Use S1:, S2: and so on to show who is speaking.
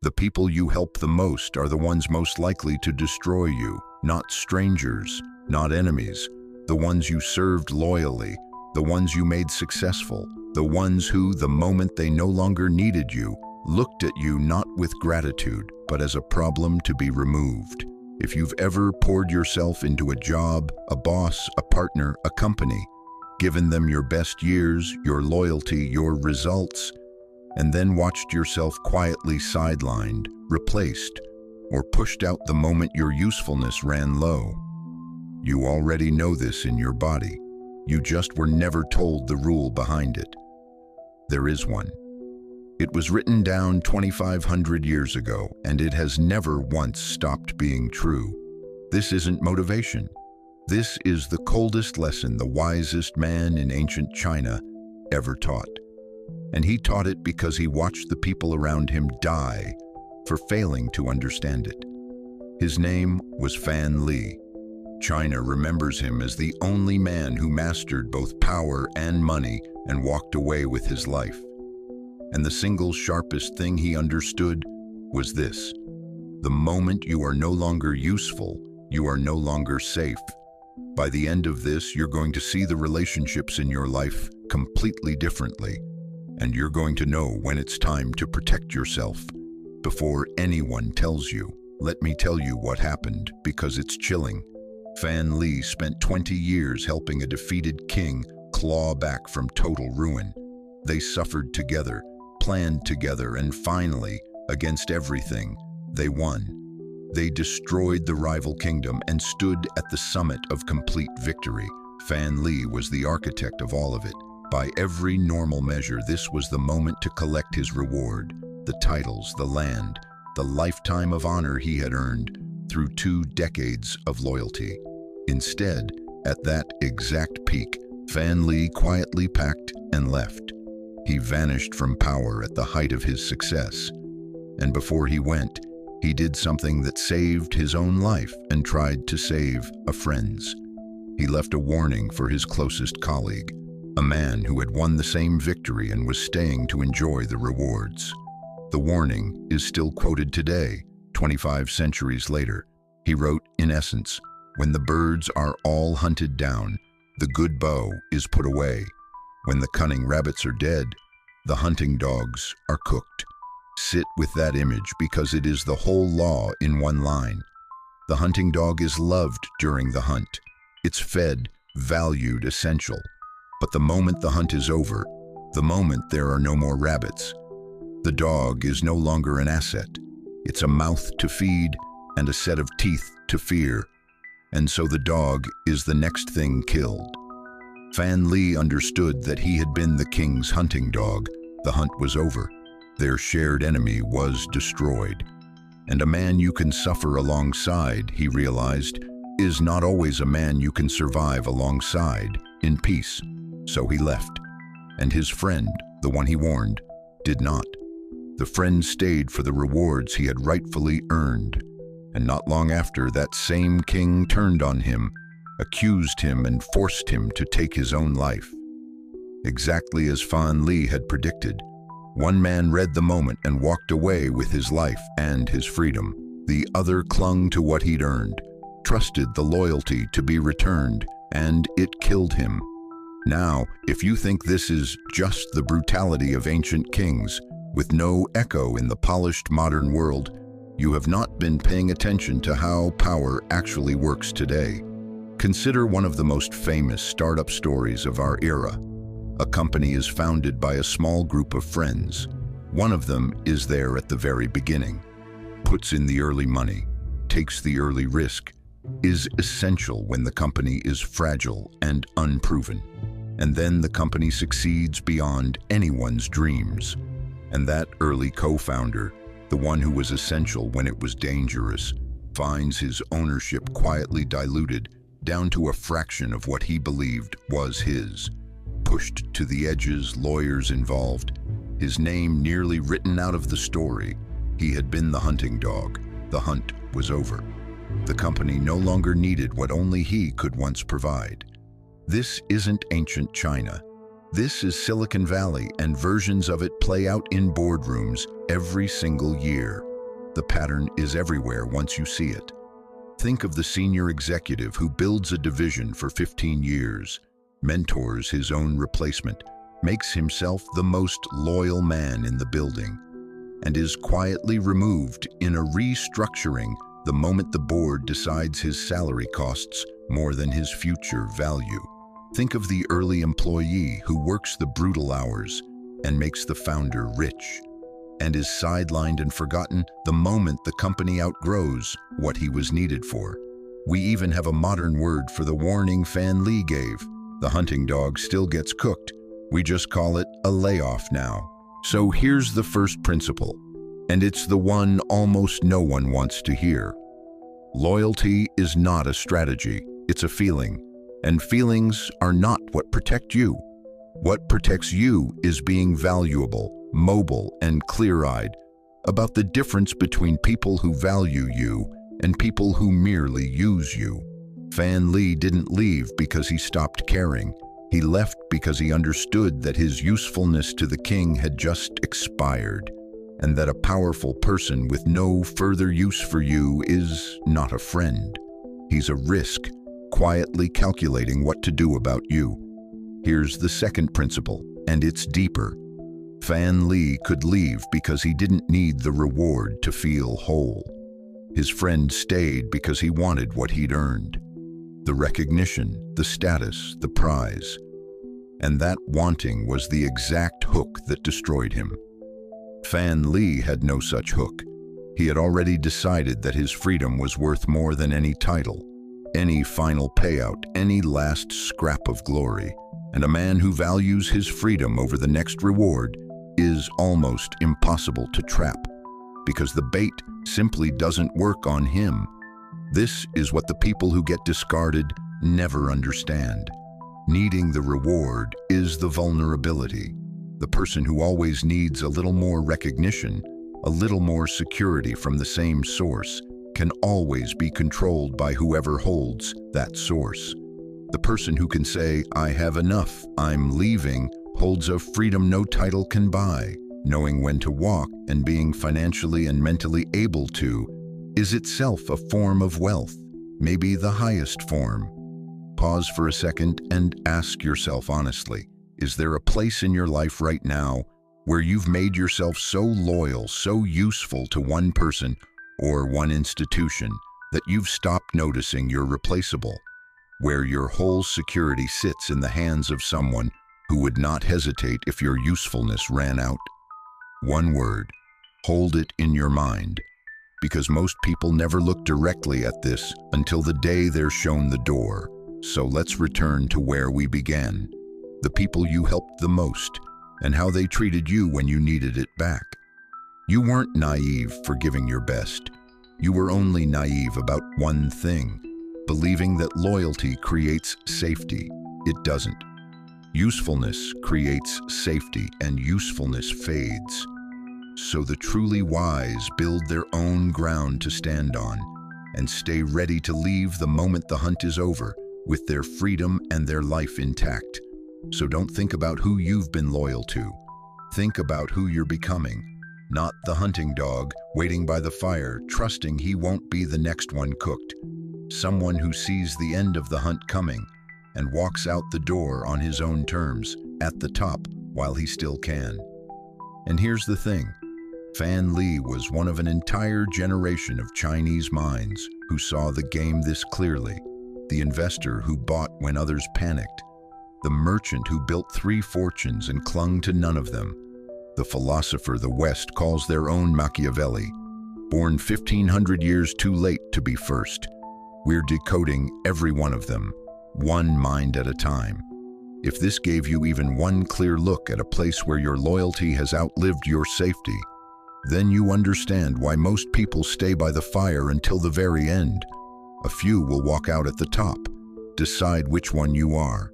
S1: The people you help the most are the ones most likely to destroy you, not strangers, not enemies, the ones you served loyally, the ones you made successful, the ones who, the moment they no longer needed you, looked at you not with gratitude, but as a problem to be removed. If you've ever poured yourself into a job, a boss, a partner, a company, given them your best years, your loyalty, your results, and then watched yourself quietly sidelined, replaced, or pushed out the moment your usefulness ran low, you already know this in your body. You just were never told the rule behind it. There is one. It was written down 2,500 years ago, and it has never once stopped being true. This isn't motivation. This is the coldest lesson the wisest man in ancient China ever taught. And he taught it because he watched the people around him die for failing to understand it. His name was Fan Li. China remembers him as the only man who mastered both power and money and walked away with his life. And the single sharpest thing he understood was this: the moment you are no longer useful, you are no longer safe. By the end of this, you're going to see the relationships in your life completely differently, and you're going to know when it's time to protect yourself before anyone tells you. Let me tell you what happened, because it's chilling. Fan Li spent 20 years helping a defeated king claw back from total ruin. They suffered together, planned together, and finally, against everything, they won. They destroyed the rival kingdom and stood at the summit of complete victory. Fan Li was the architect of all of it. By every normal measure, this was the moment to collect his reward, the titles, the land, the lifetime of honor he had earned through 2 decades of loyalty. Instead, at that exact peak, Fan Li quietly packed and left. He vanished from power at the height of his success. And before he went, he did something that saved his own life and tried to save a friend's. He left a warning for his closest colleague, a man who had won the same victory and was staying to enjoy the rewards. The warning is still quoted today, 25 centuries later. He wrote, in essence, when the birds are all hunted down, the good bow is put away. When the cunning rabbits are dead, the hunting dogs are cooked. Sit with that image, because it is the whole law in one line. The hunting dog is loved during the hunt. It's fed, valued, essential. But the moment the hunt is over, the moment there are no more rabbits, the dog is no longer an asset. It's a mouth to feed and a set of teeth to fear. And so the dog is the next thing killed. Fan Li understood that he had been the king's hunting dog. The hunt was over. Their shared enemy was destroyed. And a man you can suffer alongside, he realized, is not always a man you can survive alongside in peace. So he left. And his friend, the one he warned, did not. The friend stayed for the rewards he had rightfully earned. And not long after, that same king turned on him, accused him, and forced him to take his own life. Exactly as Fan Li had predicted, one man read the moment and walked away with his life and his freedom. The other clung to what he'd earned, trusted the loyalty to be returned, and it killed him. Now, if you think this is just the brutality of ancient kings, with no echo in the polished modern world, you have not been paying attention to how power actually works today. Consider one of the most famous startup stories of our era. A company is founded by a small group of friends. One of them is there at the very beginning, puts in the early money, takes the early risk, is essential when the company is fragile and unproven. And then the company succeeds beyond anyone's dreams. And that early co-founder, the one who was essential when it was dangerous, finds his ownership quietly diluted down to a fraction of what he believed was his. Pushed to the edges, lawyers involved, his name nearly written out of the story. He had been the hunting dog. The hunt was over. The company no longer needed what only he could once provide. This isn't ancient China. This is Silicon Valley, and versions of it play out in boardrooms every single year. The pattern is everywhere once you see it. Think of the senior executive who builds a division for 15 years, mentors his own replacement, makes himself the most loyal man in the building, and is quietly removed in a restructuring the moment the board decides his salary costs more than his future value. Think of the early employee who works the brutal hours and makes the founder rich, and is sidelined and forgotten the moment the company outgrows what he was needed for. We even have a modern word for the warning Fan Li gave. The hunting dog still gets cooked. We just call it a layoff now. So here's the first principle, and it's the one almost no one wants to hear. Loyalty is not a strategy, it's a feeling. And feelings are not what protect you. What protects you is being valuable, mobile, and clear-eyed about the difference between people who value you and people who merely use you. Fan Li didn't leave because he stopped caring. He left because he understood that his usefulness to the king had just expired, and that a powerful person with no further use for you is not a friend. He's a risk, quietly calculating what to do about you. Here's the second principle, and it's deeper. Fan Li could leave because he didn't need the reward to feel whole. His friend stayed because he wanted what he'd earned. The recognition, the status, the prize. And that wanting was the exact hook that destroyed him. Fan Li had no such hook. He had already decided that his freedom was worth more than any title, any final payout, any last scrap of glory. And a man who values his freedom over the next reward is almost impossible to trap, because the bait simply doesn't work on him. This is what the people who get discarded never understand. Needing the reward is the vulnerability. The person who always needs a little more recognition, a little more security from the same source, can always be controlled by whoever holds that source. The person who can say, "I have enough, I'm leaving," holds a freedom no title can buy. Knowing when to walk and being financially and mentally able to is itself a form of wealth, maybe the highest form. Pause for a second and ask yourself honestly, is there a place in your life right now where you've made yourself so loyal, so useful to one person or one institution that you've stopped noticing you're replaceable? Where your whole security sits in the hands of someone who would not hesitate if your usefulness ran out? One word, hold it in your mind, because most people never look directly at this until the day they're shown the door. So let's return to where we began, the people you helped the most, and how they treated you when you needed it back. You weren't naive for giving your best. You were only naive about one thing, believing that loyalty creates safety. It doesn't. Usefulness creates safety, and usefulness fades. So the truly wise build their own ground to stand on and stay ready to leave the moment the hunt is over, with their freedom and their life intact. So don't think about who you've been loyal to. Think about who you're becoming. Not the hunting dog waiting by the fire, trusting he won't be the next one cooked. Someone who sees the end of the hunt coming and walks out the door on his own terms, at the top, while he still can. And here's the thing. Fan Li was one of an entire generation of Chinese minds who saw the game this clearly. The investor who bought when others panicked. The merchant who built 3 fortunes and clung to none of them. The philosopher the West calls their own Machiavelli, born 1,500 years too late to be first. We're decoding every one of them, one mind at a time. If this gave you even one clear look at a place where your loyalty has outlived your safety, then you understand why most people stay by the fire until the very end. A few will walk out at the top. Decide which one you are.